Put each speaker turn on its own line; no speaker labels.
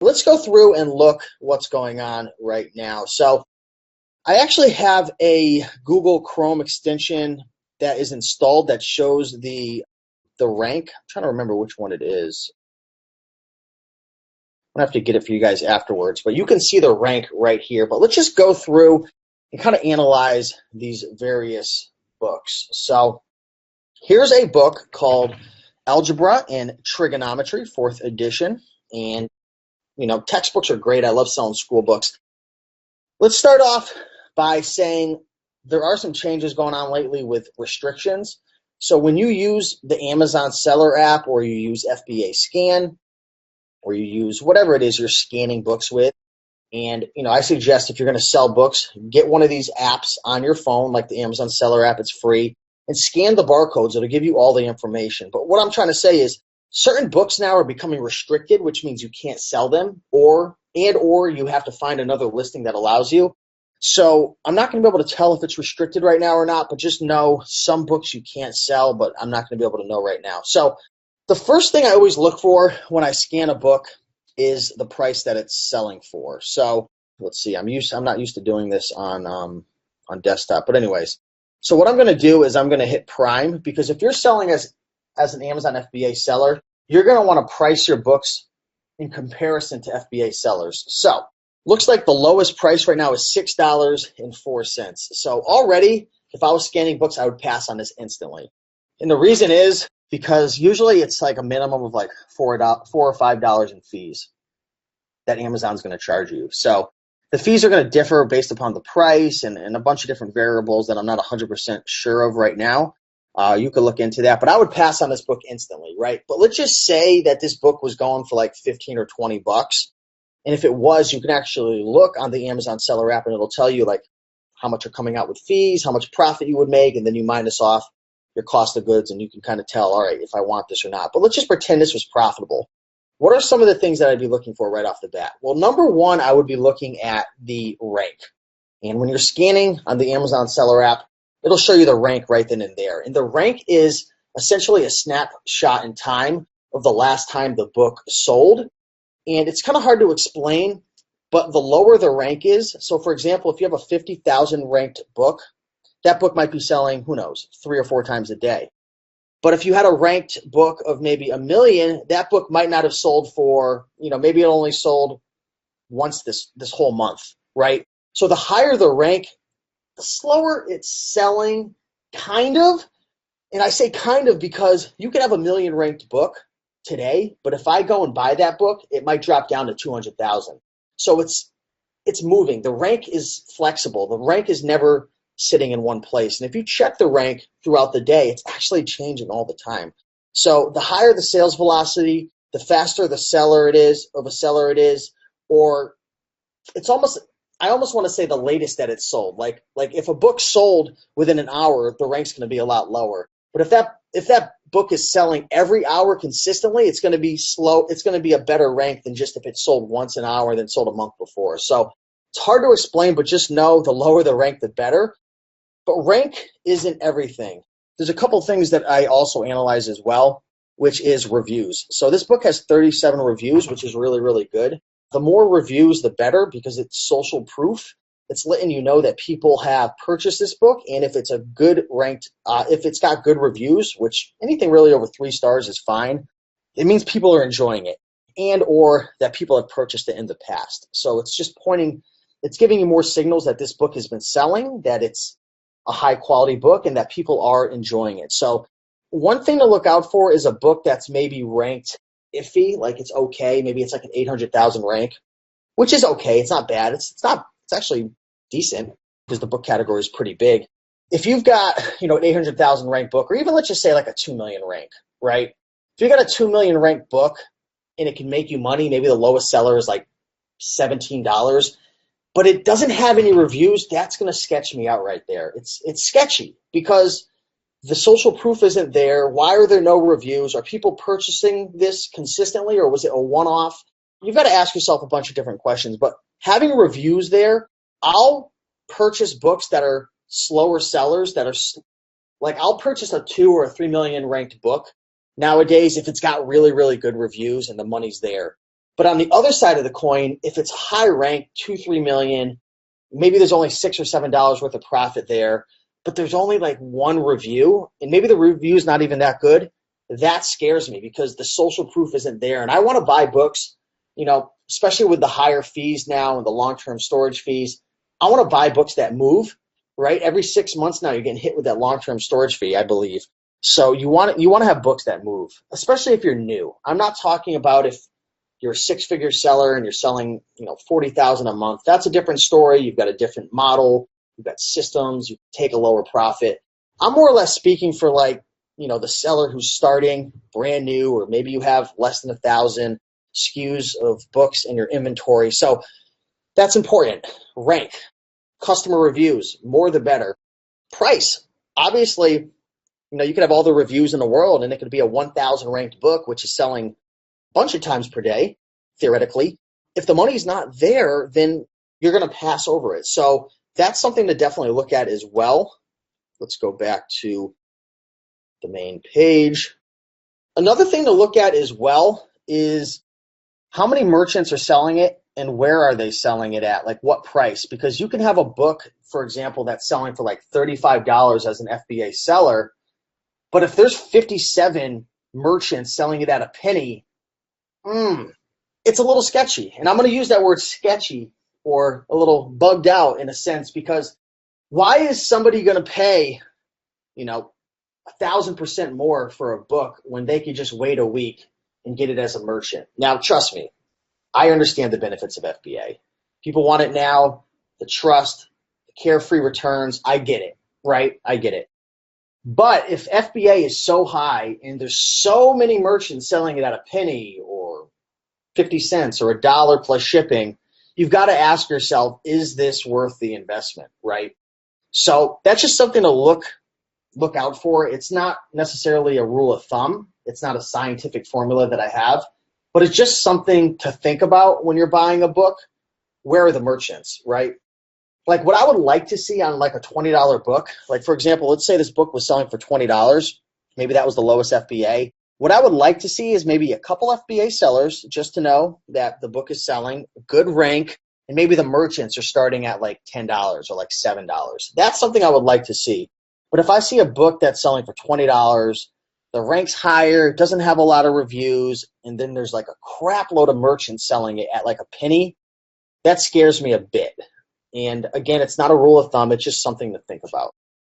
let's go through and look what's going on right now. So I actually have a Google Chrome extension that is installed that shows the rank. I'm trying to remember which one it is. I'm going to have to get it for you guys afterwards, but you can see the rank right here. But let's just go through and kind of analyze these various books. So here's a book called Algebra and Trigonometry, 4th edition. And, textbooks are great. I love selling school books. Let's start off by saying there are some changes going on lately with restrictions. So when you use the Amazon Seller app, or you use FBA Scan, or you use whatever it is you're scanning books with, and I suggest if you're going to sell books, get one of these apps on your phone, like the Amazon Seller app. It's free, and scan the barcodes. It'll give you all the information. But what I'm trying to say is certain books now are becoming restricted, which means you can't sell them, or you have to find another listing that allows you. So I'm not going to be able to tell if it's restricted right now or not, but just know some books you can't sell, but I'm not going to be able to know right now. So the first thing I always look for when I scan a book is the price that it's selling for. So let's see, I'm not used to doing this on desktop, but anyways. So what I'm going to do is I'm going to hit Prime, because if you're selling as an Amazon FBA seller, you're going to want to price your books in comparison to FBA sellers. So looks like the lowest price right now is $6.04. So already, if I was scanning books, I would pass on this instantly. And the reason is because usually it's like a minimum of like $4 or $5 in fees that Amazon's going to charge you. So the fees are going to differ based upon the price and a bunch of different variables that I'm not 100% sure of right now. You could look into that, but I would pass on this book instantly, right? But let's just say that this book was going for like 15 or 20 bucks. And if it was, you can actually look on the Amazon Seller app, and it'll tell you like how much are coming out with fees, how much profit you would make, and then you minus off your cost of goods, and you can kind of tell, all right, if I want this or not. But let's just pretend this was profitable. What are some of the things that I'd be looking for right off the bat? Well, number one, I would be looking at the rank. And when you're scanning on the Amazon Seller app, it'll show you the rank right then and there. And the rank is essentially a snapshot in time of the last time the book sold. And it's kind of hard to explain, but the lower the rank is, so for example, if you have a 50,000 ranked book, that book might be selling, who knows, 3 or 4 times a day. But if you had a ranked book of maybe 1 million, that book might not have sold for, maybe it only sold once this whole month, right? So the higher the rank, the slower it's selling, kind of. And I say kind of because you could have 1 million ranked book today, but if I go and buy that book, it might drop down to 200,000. So it's moving. The rank is flexible. The rank is never sitting in one place. And if you check the rank throughout the day, it's actually changing all the time. So the higher the sales velocity, the faster the seller it is, or I almost want to say the latest that it's sold. Like if a book sold within an hour, the rank's going to be a lot lower. But if that book is selling every hour consistently, it's going to be slow. It's going to be a better rank than just if it sold once an hour and then sold a month before. So it's hard to explain, but just know the lower the rank, the better. But rank isn't everything. There's a couple things that I also analyze as well, which is reviews. So this book has 37 reviews, which is really, really good. The more reviews, the better, because it's social proof. It's letting you know that people have purchased this book, and if it's a good ranked, if it's got good reviews, which anything really over 3 stars is fine, it means people are enjoying it, and or that people have purchased it in the past. So it's just it's giving you more signals that this book has been selling, that it's a high quality book, and that people are enjoying it. So one thing to look out for is a book that's maybe ranked iffy, like it's okay. Maybe it's like an 800,000 rank, which is okay. It's not bad. It's actually decent because the book category is pretty big. If you've got, an 800,000 ranked book, or even let's just say like a 2 million rank, right? If you got a 2 million ranked book and it can make you money, maybe the lowest seller is like $17, but it doesn't have any reviews, that's going to sketch me out right there. It's sketchy because the social proof isn't there. Why are there no reviews? Are people purchasing this consistently, or was it a one-off? You've got to ask yourself a bunch of different questions, but having reviews there, I'll purchase books that are slower sellers, that are like I'll purchase a 2 or 3 million ranked book nowadays if it's got really, really good reviews and the money's there. But on the other side of the coin, if it's high ranked, 2-3 million, maybe there's only $6 or $7 worth of profit there, but there's only like one review, and maybe the review is not even that good. That scares me because the social proof isn't there. And I want to buy books, especially with the higher fees now and the long-term storage fees. I want to buy books that move, right? Every 6 months now, you're getting hit with that long-term storage fee, I believe. So you want to have books that move, especially if you're new. I'm not talking about if you're a six-figure seller and you're selling, 40,000 a month. That's a different story. You've got a different model. You've got systems. You take a lower profit. I'm more or less speaking for the seller who's starting brand new, or maybe you have less than 1,000 SKUs of books in your inventory. So that's important. Rank, customer reviews, more the better. Price. Obviously, you could have all the reviews in the world and it could be a 1,000 ranked book, which is selling bunch of times per day, theoretically. If the money's not there, then you're going to pass over it. So that's something to definitely look at as well. Let's go back to the main page. Another thing to look at as well is how many merchants are selling it and where are they selling it at, like what price? Because you can have a book, for example, that's selling for like $35 as an FBA seller, but if there's 57 merchants selling it at a penny, it's a little sketchy. And I'm going to use that word sketchy, or a little bugged out in a sense, because why is somebody going to pay, 1,000% more for a book when they could just wait a week and get it as a merchant? Now, trust me, I understand the benefits of FBA. People want it now, the trust, the carefree returns. I get it, right? I get it. But if FBA is so high and there's so many merchants selling it at a penny or 50 cents or $1 plus shipping, you've got to ask yourself, is this worth the investment, right? So that's just something to look out for. It's not necessarily a rule of thumb. It's not a scientific formula that I have, but it's just something to think about when you're buying a book. Where are the merchants, right? Like what I would like to see on like a $20 book, like for example, let's say this book was selling for $20. Maybe that was the lowest FBA. What I would like to see is maybe a couple FBA sellers just to know that the book is selling, good rank, and maybe the merchants are starting at like $10 or like $7. That's something I would like to see. But if I see a book that's selling for $20, the rank's higher, doesn't have a lot of reviews, and then there's like a crap load of merchants selling it at like a penny, that scares me a bit. And again, it's not a rule of thumb. It's just something to think about.